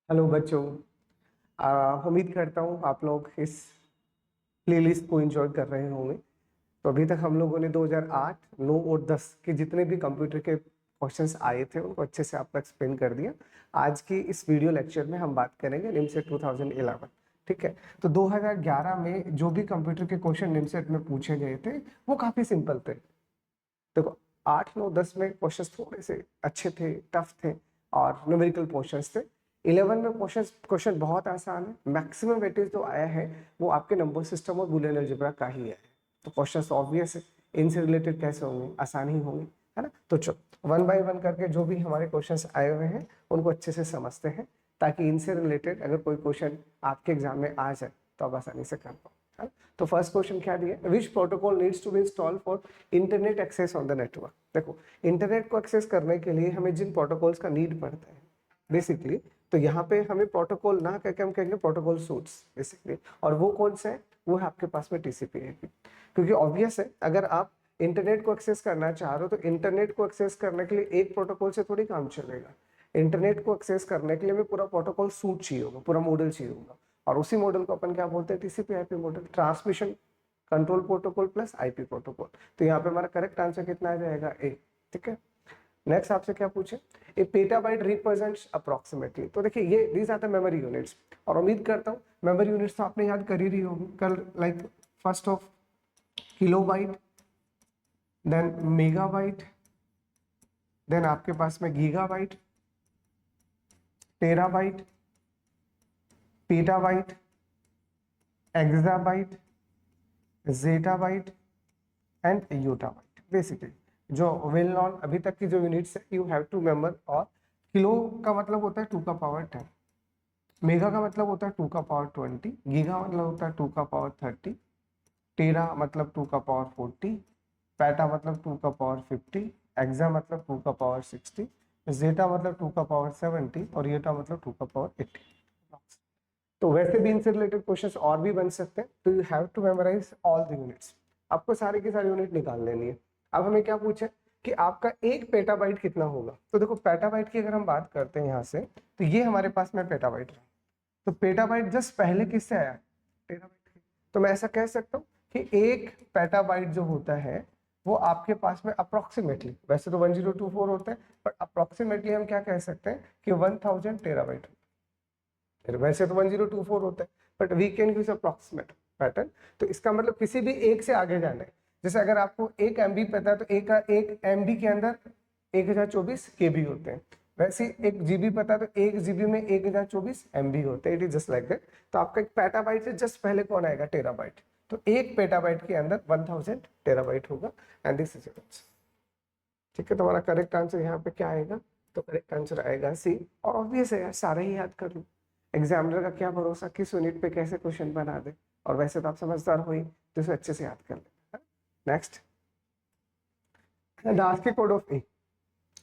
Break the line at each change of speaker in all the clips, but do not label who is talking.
Hello बच्चों। उम्मीद करता हूँ आप लोग इस प्लेलिस्ट को एंजॉय कर रहे होंगे। तो अभी तक हम लोगों ने 2008, 9 और 10 के जितने भी कंप्यूटर के क्वेश्चंस आए थे उनको अच्छे से आपको एक्सप्लेन कर दिया। आज की इस वीडियो लेक्चर में हम बात करेंगे निमसेट 2011। ठीक है, तो 2011 में जो भी कंप्यूटर के क्वेश्चन निमसेट में पूछे गए थे वो काफी सिंपल थे। देखो, 8, 9, 10 में क्वेश्चंस थोड़े से अच्छे थे, टफ थे और न्यूमेरिकल क्वेश्चंस थे। 11 में क्वेश्चन बहुत आसान है। मैक्सिमम वेटेज जो आया है वो आपके नंबर सिस्टम और बूलियन अलजेब्रा का ही है। तो क्वेश्चंस ऑब्वियस है, इनसे रिलेटेड कैसे होंगे, आसान ही होंगे, है ना। तो चलो वन बाय वन करके जो भी हमारे क्वेश्चंस आए हुए हैं उनको अच्छे से समझते हैं, ताकि इनसे रिलेटेड अगर कोई क्वेश्चन आपके एग्जाम में आ जाए तो आप आसानी से कर पाओ। तो फर्स्ट क्वेश्चन क्या दिया, which protocol needs to be install for internet access on the network. देखो, इंटरनेट को एक्सेस करने के लिए हमें जिन प्रोटोकॉल्स का नीड पड़ता है बेसिकली, तो यहाँ पे हमें प्रोटोकॉल ना कहकर हम कहेंगे प्रोटोकॉल सूट्स बेसिकली। और वो कौन सा है, वो है आपके पास में टीसीपी है। क्योंकि ऑब्वियस है, अगर आप इंटरनेट को एक्सेस करना चाह रहे हो तो इंटरनेट को एक्सेस करने के लिए एक प्रोटोकॉल से थोड़ी काम चलेगा। इंटरनेट को एक्सेस करने के लिए हमें पूरा प्रोटोकॉल सूट चाहिए होगा, पूरा मॉडल चाहिए होगा। और उसी मॉडल को अपन क्या बोलते हैं, TCP IP model, transmission control protocol plus IP protocol. तो यहाँ पे हमारा करेक्ट आंसर कितना आ जाएगा, ए। ठीक है, नेक्स्ट आपसे क्या पूछे, ए पेटाबाइट रिप्रेजेंट्स अप्रोक्सीमेटली। तो देखिए, ये these are the memory units. और उम्मीद करता हूँ मेमोरी यूनिट्स तो आपने याद कर ही रही होगी कल, like first of kilobyte, then megabyte, then आपके पास में gigabyte, terabyte, petabyte, exabyte, zettabyte and yottabyte. Basically जो वेल नॉन अभी तक की जो यूनिट्स है, यू हैव टू मेंबर। और किलो का मतलब होता है 2 का पावर 10, मेगा का मतलब होता है 2 का पावर 20, गीगा मतलब होता है 2 का पावर 30, टेरा मतलब 2 का पावर 40, पैटा मतलब 2 का पावर 50, एक्सा मतलब 2 का पावर 60, जेटा मतलब 2 का पावर 70 और येटा मतलब 2 का पावर 80। तो वैसे भी इनसे रिलेटेड क्वेश्चंस और भी बन सकते हैं। तो you have to memorize all the units. आपको सारी की सारी यूनिट निकाल लेनी है। अब हमें क्या पूछे कि आपका एक पेटाबाइट कितना होगा। तो देखो, पेटाबाइट की अगर हम बात करते हैं यहाँ से, तो ये हमारे पास में पेटाबाइट है। तो पेटाबाइट जस्ट पहले किससे आया, टेराबाइट के। तो मैं ऐसा कह सकता हूँ कि एक पेटाबाइट जो होता है वो आपके पास में अप्रोक्सीमेटली, वैसे तो 1024 होता है, बट अप्रोक्सीमेटली हम क्या कह सकते हैं कि 1000 टेराबाइट। वैसे तो 1024 होता है, but we can use approximate pattern. तो इसका मतलब किसी भी एक से आगे जाना है। जैसे अगर आपको एक एमबी पता है तो एक एमबी के अंदर 1024 केबी होते हैं। वैसे एक जीबी पता है तो एक जीबी में 1024 एमबी होते हैं। It is just like that. तो आपका एक पेटाबाइट से जस्ट पहले कौन आएगा, टेराबाइट। तो एक पेटाबाइट के अंदर 1000 टेराबाइट होगा एंड दिस इज इट। ठीक है, तो हमारा करेक्ट आंसर यहाँ पे क्या आएगा, तो करेक्ट आंसर आएगा सी। और ऑब्वियस है यार, सारे ही याद कर लो। एग्जामिनर का क्या भरोसा किस यूनिट पे कैसे क्वेश्चन बना दे। और वैसे तो आप समझदार हो ही, तो इसे अच्छे से याद कर ले। Next, the ASCII code of A.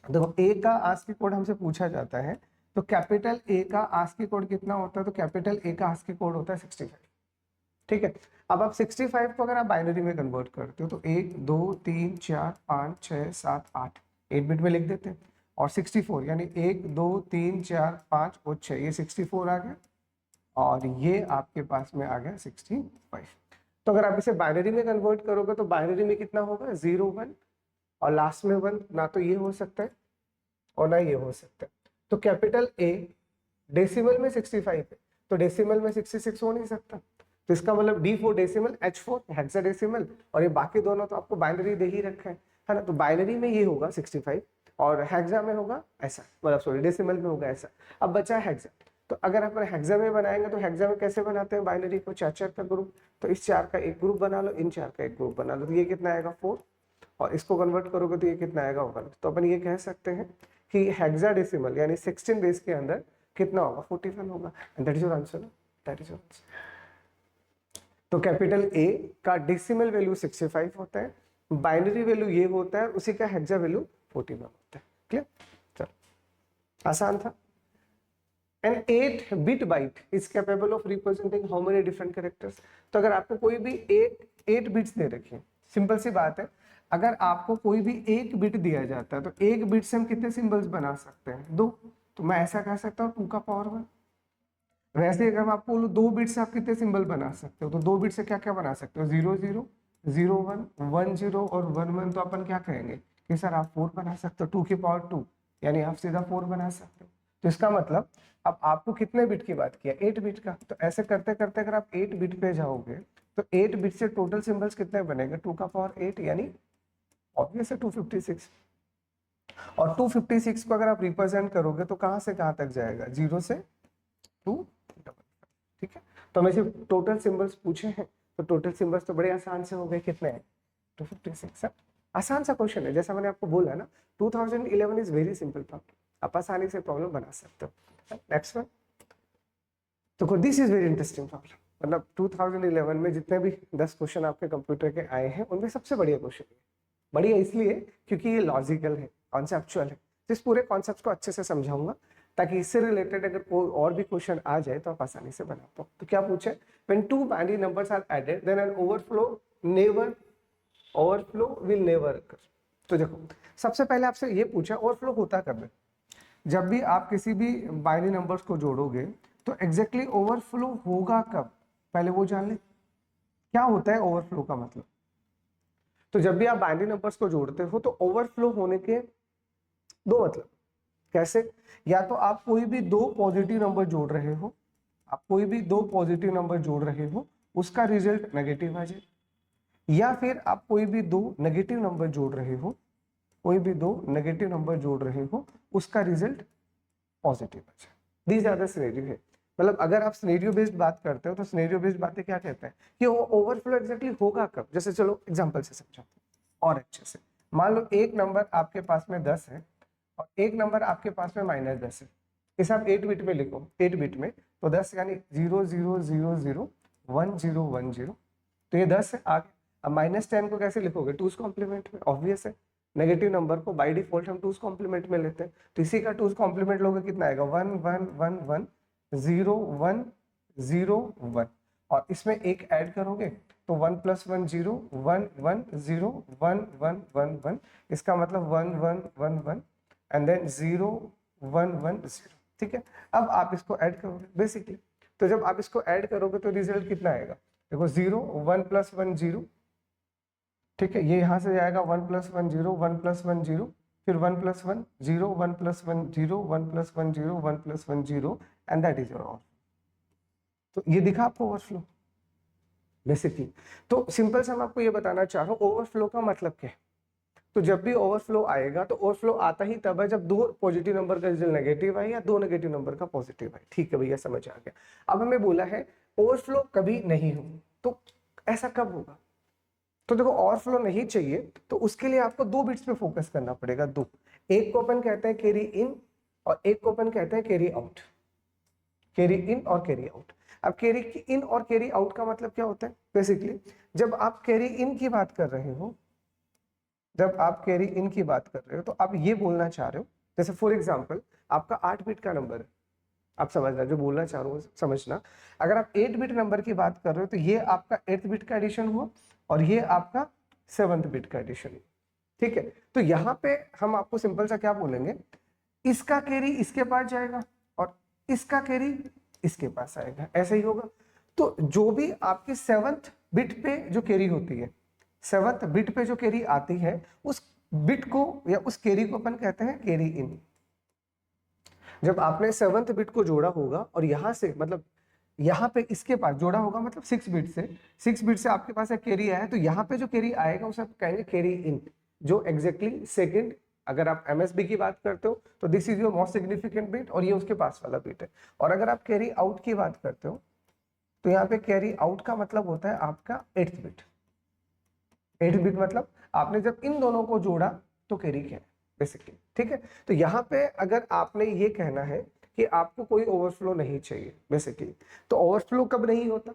देखो, ए का आस्की कोड हमसे पूछा जाता है, तो कैपिटल ए का आस्की कोड कितना होता है, तो कैपिटल ए का आस्की कोड होता है 65। ठीक है, अब आप 65 को अगर आप बाइनरी में कन्वर्ट करते हो तो 1 2 3 4 5 6 7 8 8 बिट में लिख देते हैं। और 64 यानी 1 2 3 4 5 और 6, ये 64 आ गया और ये आपके पास में आ गया 65। तो अगर आप इसे बाइनरी में कन्वर्ट करोगे तो बाइनरी में कितना होगा, 0 1 और लास्ट में 1। ना तो ये हो सकता है और ना ये हो सकता है। तो कैपिटल ए डेसिमल में 65 है, तो डेसिमल में 66 हो नहीं सकता। तो इसका मतलब D4 डेसिमल, H4 हेक्साडेसिमल, और ये बाकी दोनों तो आपको बाइनरी दे ही रखा है ना। तो बाइनरी में ये होगा 65 और हेक्सा में होगा ऐसा, मतलब सॉरी डेसिमल में होगा ऐसा। अब बचा हेक्सा। तो अगर अपन हेक्सा में बनाएंगे तो हेक्सा में कैसे बनाते हैं बाइनरी को, 4 का ग्रुप। तो इस 4 का एक ग्रुप बना लो, इन 4 का एक ग्रुप बना लो, तो ये कितना आएगा 4। और इसको कन्वर्ट करोगे तो ये कितना आएगा 1। तो अपन ये कह सकते हैं कि हेक्साडेसिमल यानी 16 बेस के अंदर कितना होगा, 41 होगा। And that is your answer, that is your answer. तो कैपिटल ए का डेसिमल वैल्यू 65 होता है, बाइनरी वैल्यू ये होता है, उसी का हेक्सा वैल्यू 41 होता है। क्लियर, चलो आसान था। An 8 bit byte is capable of representing how many different characters. तो अगर आपको कोई भी 8 बिट्स दे रखी है, सिंपल सी बात है, अगर आपको कोई भी एक बिट दिया जाता है तो एक बिट से हम कितने सिंबल्स बना सकते हैं, 2। तो मैं ऐसा कह सकता हूँ 2 का पावर 1। वैसे अगर मैं आपको बोलूँ 2 बिट से आप कितने सिंबल बना सकते हो, तो 2 बिट से क्या क्या बना सकते हो, 0 0 0 1 1 0 और 1 1, तो अपन क्या कहेंगे कि सर आप 4 बना सकते हो, 2 की पावर 2, यानी आप सीधा 4 बना सकते हो। तो इसका मतलब अब आपको कितने बिट की बात किया, 8 बिट का। तो ऐसे करते करते अगर आप 8 बिट पे जाओगे तो 8 बिट से टोटल सिंबल्स कितने बनेंगे, 2 का पावर 8, यानी ऑब्वियस है 256। और 256 को अगर आप रिप्रेजेंट करोगे तो कहां से कहां तक जाएगा, 0 से 2 ठीक है। तो हमें सिर्फ टोटल सिंबल्स पूछे हैं, तो टोटल सिंबल्स तो बड़े आसान से हो गए, कितने हैं 256। आसान सा क्वेश्चन है, जैसा मैंने आपको बोला ना 2011 इज वेरी सिंपल प्रॉब्लम, आप आसानी से प्रॉब्लम बना सकते हो। नेक्स्ट वन, तो this is very interesting problem, मतलब 2011 में जितने भी 10 क्वेश्चन आपके कंप्यूटर के आए हैं उनमें सबसे बढ़िया क्वेश्चन है। बढ़िया इसलिए क्योंकि ये लॉजिकल है, कॉन्सेप्चुअल है। तो इस पूरे कॉन्सेप्ट को अच्छे से समझाऊंगा ताकि इससे रिलेटेड अगर कोई और भी क्वेश्चन आ जाए तो आप आसानी से बना पाओ। तो क्या पूछे, when two binary numbers are added then an overflow will never occur. तो देखो सबसे पहले आपसे ये पूछा ओवरफ्लो होता कब है, जब भी आप किसी भी बाइनरी नंबर्स को जोड़ोगे तो एग्जैक्टली ओवरफ्लो होगा कब, पहले वो जान ले क्या होता है ओवरफ्लो का मतलब। तो जब भी आप बाइनरी नंबर्स को जोड़ते हो तो ओवरफ्लो होने के दो मतलब, कैसे, या तो आप कोई भी दो पॉजिटिव नंबर जोड़ रहे हो, आप कोई भी दो पॉजिटिव नंबर जोड़ रहे हो उसका रिजल्ट नेगेटिव आ जाए, या फिर आप कोई भी दो नेगेटिव नंबर जोड़ रहे हो, कोई भी दो नेगेटिव नंबर जोड़ रहे हो उसका रिजल्ट पॉजिटिव आ जाए। दीज आर द सिनेरियो है। मतलब अगर आप सिनेरियो बेस्ड बात करते हो तो सिनेरियो बेस्ड बातें क्या कहते हैं कि वो ओवरफ्लो एग्जैक्टली होगा कब। जैसे चलो एग्जांपल से समझाते हैं और अच्छे से। मान लो एक नंबर आपके पास में 10 है और एक नंबर आपके पास में -10 है, इसे आप 8 बिट में लिखो, 8 बिट में तो 10 यानी 0 0 0 0 1 0 1 0, तो ये 10 है। आगे अब -10 को कैसे लिखोगे, 2's कॉम्प्लीमेंट में, ऑब्वियस है। नेगेटिव नंबर को बाय डिफॉल्ट हम 2's कॉम्प्लीमेंट में लेते हैं, तो इसी का 2's कॉम्प्लीमेंट लोगे कितना आएगा 1 1 1 1 0 1 0 1, और इसमें एक ऐड करोगे तो 1 + 1 0 1 1 0 1 1 1 1, इसका मतलब 1 1 1 1 एंड देन 0 1 1 0, ठीक है। अब आप इसको ऐड करोगे बेसिकली, तो जब आप इसको ऐड करोगे तो रिजल्ट कितना आएगा, देखो 0 1 + 1 0, ठीक है, ये यहां से जाएगा 1 + 1 0 1 + 1 0, फिर 1 + 1 0 1 + 1 0 1 + 1 0 1 + 1 0 and that is your all. तो ये दिखा आपको ओवरफ्लो बेसिकली। तो सिंपल से मैं आपको ये बताना चाह रहा हूँ ओवरफ्लो का मतलब क्या है। तो जब भी ओवरफ्लो आएगा तो ओवरफ्लो आता ही तब है जब दो पॉजिटिव नंबर का रिजल्ट नेगेटिव आए या दो नेगेटिव नंबर का पॉजिटिव आए। ठीक है भैया, समझ आ गया। अब हमें बोला है ओवरफ्लो कभी नहीं हो, तो ऐसा कब होगा। तो देखो ओवरफ्लो नहीं चाहिए तो उसके लिए आपको दो बिट्स पे फोकस करना पड़ेगा, दो। एक को अपन कहते हैं कैरी इन और एक को अपन कहते हैं कैरी आउट। कैरी इन और कैरी आउट। अब कैरी इन और कैरी आउट का मतलब क्या होता है, बेसिकली जब आप कैरी इन की बात कर रहे हो, जब आप कैरी इन की बात कर रहे हो तो आप ये बोलना चाह रहे हो, जैसे फॉर एग्जांपल आपका 8 बिट का नंबर है, आप समझना जो बोलना चाह रहे हो समझना। अगर आप 8 बिट नंबर की बात कर रहे हो तो ये आपका 8th बिट का एडिशन हुआ और ये आपका 7th बिट का एडिशन हुआ, ठीक है। तो यहाँ पे हम आपको सिंपल सा क्या बोलेंगे, इसका कैरी इसके पास जाएगा और इसका कैरी इसके पास आएगा, ऐसा ही होगा। तो जो भी आपकी 7th बिट पे जो कैरी होती है, 7th बिट पे जो कैरी आती है उस बिट को या उस कैरी को अपन कहते हैं कैरी इन। जब आपने 7th बिट को जोड़ा होगा और यहां से मतलब यहाँ पे इसके पास जोड़ा होगा मतलब 6 बिट से, 6 बिट से आपके पास एक कैरी आया है, तो यहाँ पे जो कैरी आएगा उसे आप कहेंगे कैरी इन, जो एग्जैक्टली सेकंड, अगर आप एमएसबी की बात करते हो तो this is your most significant bit और ये उसके पास वाला बिट है। और अगर आप कैरी आउट की बात करते हो तो यहाँ पे कैरी आउट का मतलब होता है आपका 8th बिट। 8th बिट मतलब आपने जब इन दोनों को जोड़ा तो कैरी क्या है बेसिकली, ठीक है। तो यहाँ पे अगर आपने ये कहना है कि आपको कोई ओवरफ्लो नहीं चाहिए बेसिकली, तो ओवरफ्लो कब नहीं होता,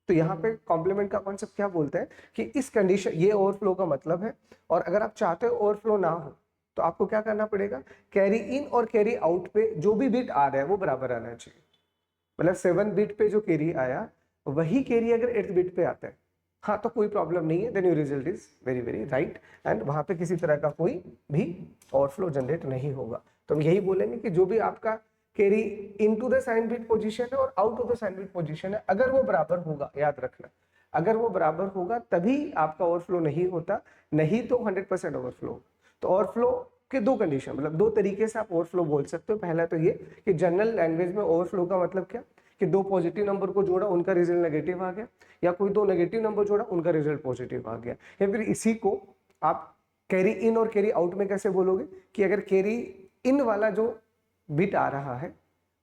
तो यहाँ पे कॉम्प्लीमेंट का कॉन्सेप्ट क्या बोलते हैं कि इस कंडीशन, ये ओवरफ्लो का मतलब है। और अगर आप चाहते हो ओवरफ्लो ना हो तो आपको क्या करना पड़ेगा, कैरी इन और कैरी आउट पे जो भी बिट आ रहा है वो बराबर आना चाहिए। मतलब 7 बिट पे जो कैरी आया वही कैरी अगर 8th बिट पे आता है, हाँ तो कोई प्रॉब्लम नहीं है, then your result is very very right and वहां पे किसी तरह का कोई भी ओवरफ्लो जनरेट नहीं होगा। तो हम यही बोलेंगे कि जो भी आपका carry into the sign bit position है और out of the sign bit position है। अगर वो बराबर होगा, याद रखना, अगर वो बराबर होगा तभी आपका ओवरफ्लो नहीं होता, नहीं तो 100% ओवरफ्लो। तो ओवरफ्लो के दो कंडीशन, मतलब दो तरीके से आप ओवरफ्लो बोल सकते हो। पहला तो ये कि जनरल लैंग्वेज में ओवरफ्लो का मतलब क्या, कि दो पॉजिटिव नंबर को जोड़ा, उनका रिजल्ट नेगेटिव आ गया, या कोई दो नेगेटिव नंबर जोड़ा, उनका रिजल्ट पॉजिटिव आ गया। या फिर इसी को आप कैरी इन और कैरी आउट में कैसे बोलोगे, कि अगर कैरी इन वाला जो बिट आ रहा है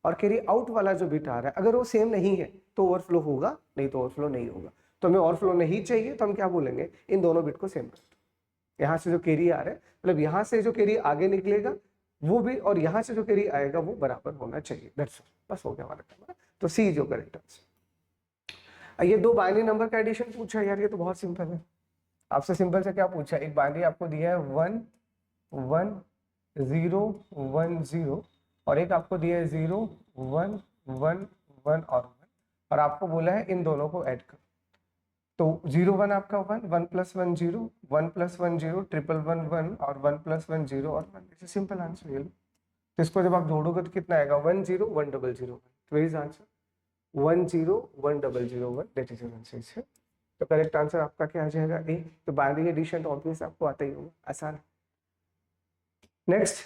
और कैरी आउट वाला जो बिट आ रहा है अगर वो सेम नहीं है तो ओवरफ्लो होगा, नहीं तो ओवरफ्लो नहीं होगा। तो हमें ओवरफ्लो नहीं चाहिए तो हम क्या बोलेंगे, इन दोनों बिट को सेम कर दो। यहाँ से जो कैरी आ रहा है, मतलब यहाँ से जो कैरी आगे निकलेगा वो भी, और यहाँ से जो कैरी आएगा वो बराबर होना चाहिए। दैट्स ऑल, बस हो गया हमारा काम। तो सी जो करेक्ट आंसर। ये दो बाइनरी नंबर का एडिशन पूछा यार, ये तो बहुत सिंपल है। आपसे सिंपल से क्या पूछा, एक बाइनरी आपको दिया है 1 1 0 1 0 और एक आपको दिया है 0 1 1 1 और आपको बोला है इन दोनों को ऐड कर। तो 0 1 आपका 1 1 + 1 0 1 + 1 0 ट्रिपल 1 1 और 1 + 1 0 और 1। इट्स सिंपल आंसर ये लो। तो इसको जब आप जोड़ोगे तो कितना आएगा, 1 0 1 0 0 1। तो is answer 1 0 1 0 0 1, that is answer. तो करेक्ट आंसर आपका क्या आ जाएगा, ए। तो बाइनरी एडिशन तो ऑब्वियस आपको आता ही होगा, आसान है। नेक्स्ट,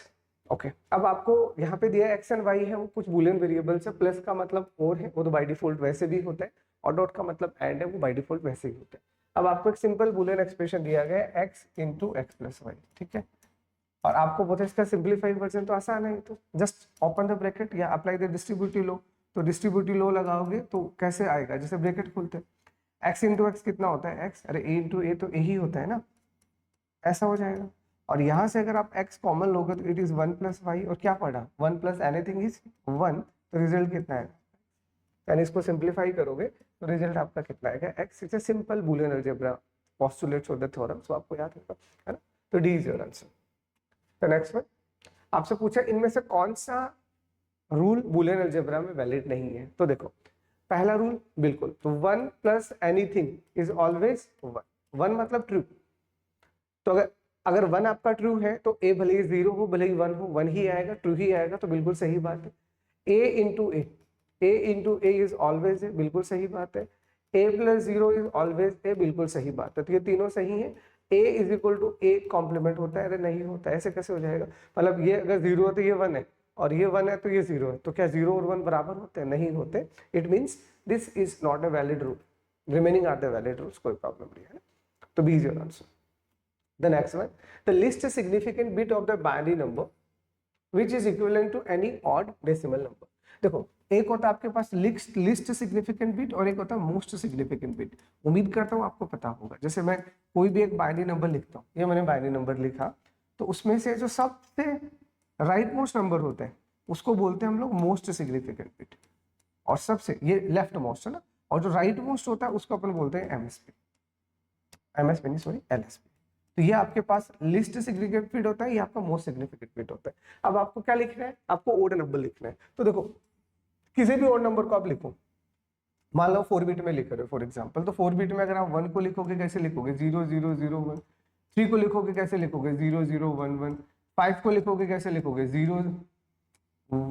ओके, अब आपको यहाँ पे दिया एक्स एंड वाई है, वो कुछ बुलियन वेरिएबल्स है। प्लस का मतलब और है, वो तो बाय डिफॉल्ट वैसे भी होता है, और डॉट का मतलब एंड है, वो बाय डिफॉल्ट वैसे ही होता है। अब आपको एक सिंपल बुलियन एक्सप्रेशन दिया गया है x × x + y, ठीक है, और आपको बोलते हैं इसका सिंप्लीफाइड वर्जन। तो आसान है, तो जस्ट ओपन द ब्रैकेट या अप्लाई द डिस्ट्रीब्यूटिव लॉ। तो डिस्ट्रीब्यूटिव लॉ लगाओगे तो कैसे आएगा, जैसे ब्रैकेट खोलते हैं, x × x कितना होता है x, अरे a × a तो a ही होता है ना, ऐसा हो जाएगा। और यहाँ से अगर आप x कॉमन लोगे तो इट इज 1 + y, और क्या पढ़ा 1 + एनीथिंग इज 1, तो रिजल्ट कितना है, यानी इसको सिंप्लीफाई करोगे तो रिजल्ट आपका कितना आएगा x। It's a simple Boolean algebra postulates for the theorem, so आपको याद होगा, है ना। तो D is your answer. The next one आपसे पूछा इनमें से कौन सा रूल बुलियन अलजेब्रा में वैलिड नहीं है। तो देखो पहला रूल बिल्कुल, तो 1 + एनीथिंग इज ऑलवेज 1। 1 मतलब ट्रू। तो अगर 1 आपका ट्रू है तो a भले ही 0 हो भले ही 1 हो, 1 ही आएगा, ट्रू ही आएगा, तो बिल्कुल सही बात है। a इज ऑलवेज है, बिल्कुल सही बात है। a + 0 इज ऑलवेज a, बिल्कुल सही बात है। तो ये तीनों सही है। a = a कॉम्प्लीमेंट होता है, अरे नहीं होता है, ऐसे कैसे हो जाएगा, मतलब ये अगर 0 है तो ये 1 है, और ये 1 है तो ये 0 है, तो क्या 0 और 1 बराबर होते हैं, नहीं होते। It means this is not a valid rule, remaining are the valid rules, कोई प्रॉब्लम नहीं है। तो B is your answer. The next one, the least significant bit of the binary number which is equivalent to any odd decimal number। देखो एक होता है आपके पास least significant bit और एक होता है मोस्ट सिग्निफिकेंट बिट। उम्मीद करता हूँ आपको पता होगा। जैसे मैं कोई भी एक बाइनरी नंबर लिखता हूँ, ये मैंने बाइनरी नंबर लिखा, तो उसमें से जो सबसे राइट मोस्ट नंबर होता है उसको बोलते हैं हम लोग मोस्ट सिग्निफिकेंट बिट, और सबसे ये लेफ्ट मोस्ट है ना, और जो राइट मोस्ट होता है उसको अपन बोलते हैं एमएसपी नहीं सॉरी एलएसपी। तो ये आपके पास लिस्ट सिग्निफिकेंट बिट होता है, ये आपका मोस्ट सिग्निफिकेंट बिट होता है। अब आपको क्या लिखना है, आपको ओड नंबर लिखना है। तो देखो किसी भी ओड नंबर को आप लिखो, मान लो 4 बिट में लिख रहे हो फॉर एग्जांपल, तो 4 बिट में अगर आप 1 को लिखोगे कैसे लिखोगे 0 0 0 1, 3 को लिखोगे कैसे लिखोगे 0 0 1 1, 5 को लिखोगे कैसे लिखोगे 0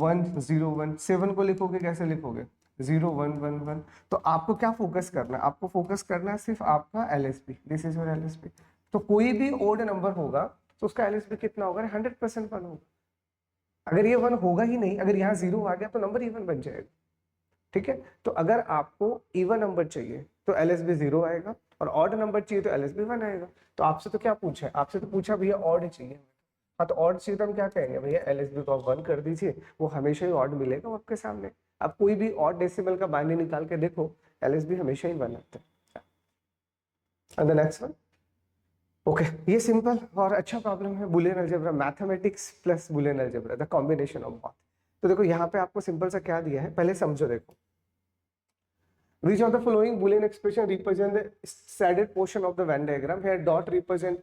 1 0 1, 7 को लिखोगे कैसे लिखोगे 0 1 1 1। तो आपको क्या फोकस करना है, आपको फोकस करना है सिर्फ आपका LSB, this is your LSB. तो कोई भी ओड नंबर होगा तो उसका एलएसबी कितना होगा, 100% 1 होगा। अगर ये 1 होगा ही नहीं, अगर यहाँ 0 आ गया तो नंबर इवन बन जाएगा, ठीक है। तो अगर आपको इवन नंबर चाहिए तो एलएसबी 0 आएगा, और ऑड नंबर चाहिए तो एलएसबी 1 आएगा। तो आपसे तो क्या पूछा है, आपसे तो पूछा भैया ऑड चाहिए, हाँ तो ऑड चाहिए तो हम क्या कहेंगे, भैया एलएसबी को आप 1 कर दीजिए, वो हमेशा ही ऑड मिलेगा आपके सामने। आप कोई भी ऑड डेसिमल का बाइनरी निकाल के देखो, एलएसबी हमेशा ही 1 आता है। द नेक्स्ट वन, ओके, ये सिंपल और अच्छा प्रॉब्लम है, Boolean algebra, mathematics plus Boolean algebra, the combination of both. तो देखो यहाँ पे आपको सिंपल सा क्या दिया है, पहले समझो। देखो which of the following boolean expression represent the shaded portion of the Venn diagram, here dot represent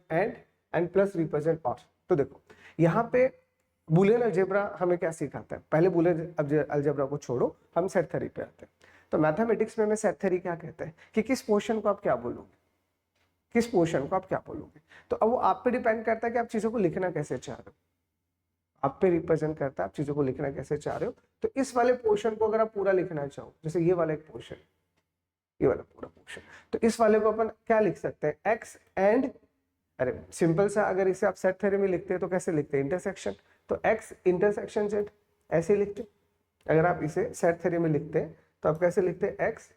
and plus represent or। तो देखो यहाँ पे बुलियन अलजेब्रा हमें क्या सिखाता है, पहले बुलियन अलजेब्रा को छोड़ो, हम सेट थ्योरी पे आते हैं। तो मैथमेटिक्स में हमें सेट थ्योरी क्या कहता है कि किस पोर्शन को आप क्या बोलोगे, किस पोर्शन को आप क्या बोलोगे। तो अब वो आप पे डिपेंड करता है कि आप चीजों को लिखना कैसे चाह रहे हो। आप पे रिप्रेजेंट करता है आप चीजों को लिखना कैसे चाह रहे हो। तो इस वाले पोर्शन को अगर आप पूरा लिखना चाहो, जैसे ये वाला एक पोर्शन, ये वाला पूरा पोर्शन, तो इस वाले को अपन क्या लिख सकते हैं, एक्स एंड, अरे सिंपल सा, अगर इसे आप सेट थ्योरी में लिखते हैं तो कैसे लिखते हैं, इंटरसेक्शन, तो एक्स इंटरसेक्शन जेड ऐसे लिखते हैं। अगर आप इसे सेट थ्योरी में लिखते हैं तो आप कैसे लिखते हैं, एक्स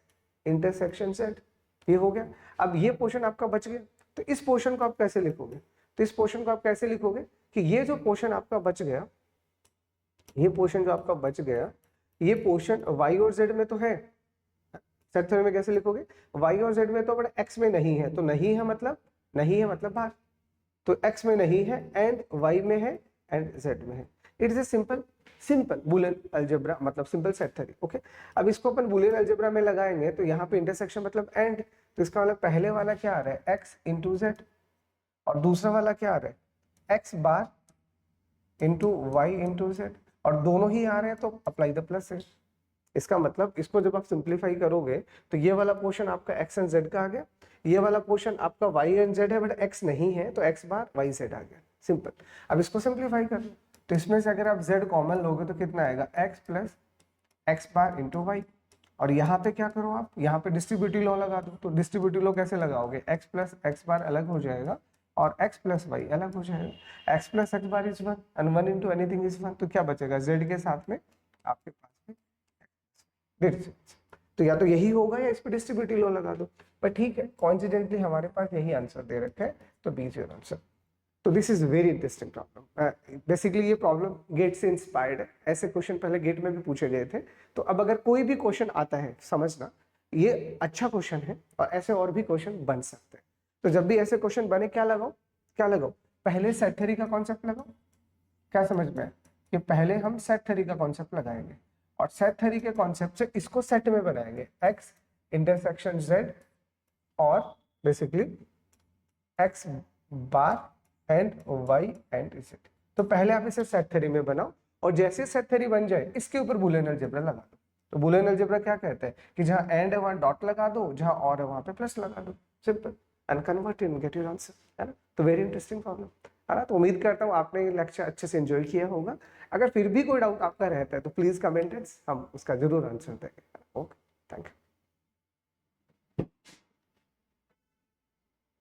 इंटरसेक्शन जेड, ये हो गया। अब ये पोर्शन आपका बच गया, तो इस पोर्शन को आप कैसे लिखोगे, तो इस पोर्शन को आप कैसे लिखोगे कि ये जो पोर्शन आपका बच गया, ये पोर्शन जो आपका बच गया, ये पोर्शन y और z में तो है, सेट थ्योरी में कैसे लिखोगे, y और z में तो बड़ा x में नहीं है, तो नहीं है मतलब, नहीं है मतलब बाहर, तो x में नहीं है एंड y में है एंड z में है। It is a simple simple Boolean algebra, मतलब सिंपल सेट थ्योरी। ओके, अब इसको अपन बुलियन अलजेब्रा में लगाएंगे तो यहाँ पे इंटरसेक्शन मतलब एंड, तो इसका मतलब पहले वाला क्या आ रहा है, x इंटू जेड, और दूसरा वाला क्या आ रहा है, x bar into Y into Z, और दोनों ही आ रहे हैं तो अप्लाई द प्लस है। इसका मतलब इसको जब आप सिंप्लीफाई करोगे तो ये वाला पोर्शन आपका x एंड z का आ गया, ये वाला पोर्शन आपका y एंड z है बट x नहीं है, तो x बार y z आ गया, सिंपल। अब इसको सिंप्लीफाई कर लो, तो इसमें से अगर आप z कॉमन लोगे तो कितना आएगा, x plus x bar into Y, और यहाँ पे क्या करो आप, यहाँ पे डिस्ट्रीब्यूटिव लॉ लगा दो, तो डिस्ट्रीब्यूटिव लॉ कैसे लगाओगे, x प्लस एक्स बार अलग हो जाएगा और x प्लस वाई अलग हो जाएगा, x plus x bar is 1 and 1 into anything is 1, तो क्या बचेगा, z के साथ में आपके पास में तो या तो यही होगा या इस पे डिस्ट्रीब्यूटिव लॉ लगा दो, पर ठीक है कॉन्सिडेंटली हमारे पास यही आंसर दे रखा है, तो बी इज योर आंसर। तो this is very interesting problem, basically ये प्रॉब्लम गेट से इंस्पायर्ड है, ऐसे क्वेश्चन पहले गेट में भी पूछे गए थे, तो अब अगर कोई भी क्वेश्चन आता है समझना ये अच्छा क्वेश्चन है और ऐसे और भी क्वेश्चन बन सकते हैं। तो जब भी ऐसे क्वेश्चन बने क्या लगाओ, क्या लगाओ, पहले सेट थ्योरी का कॉन्सेप्ट लगाओ, क्या समझ में आया कि पहले हम सेट थ्योरी का कॉन्सेप्ट लगाएंगे और सेट थ्योरी के कॉन्सेप्ट से इसको सेट में बनाएंगे, x इंटरसेक्शन z और basically x bar and y and z। तो पहले आप इसे सेट थ्योरी में बनाओ और जैसे सेट थ्योरी बन जाए इसके ऊपर बुलियन अलजेब्रा लगा दो। तो बुलियन अलजेब्रा क्या कहते हैं कि जहां एंड है वहां डॉट लगा दो, जहां और है वहां पे प्लस लगा दो, simple and convert in get your answer, है ना। तो वेरी इंटरेस्टिंग प्रॉब्लम है ना। तो उम्मीद करता हूँ आपने ये लेक्चर अच्छे से एंजॉय किया होगा। अगर फिर भी कोई डाउट आपका रहता है तो प्लीज कमेंट, हम उसका जरूर आंसर देंगे। Okay, thank you.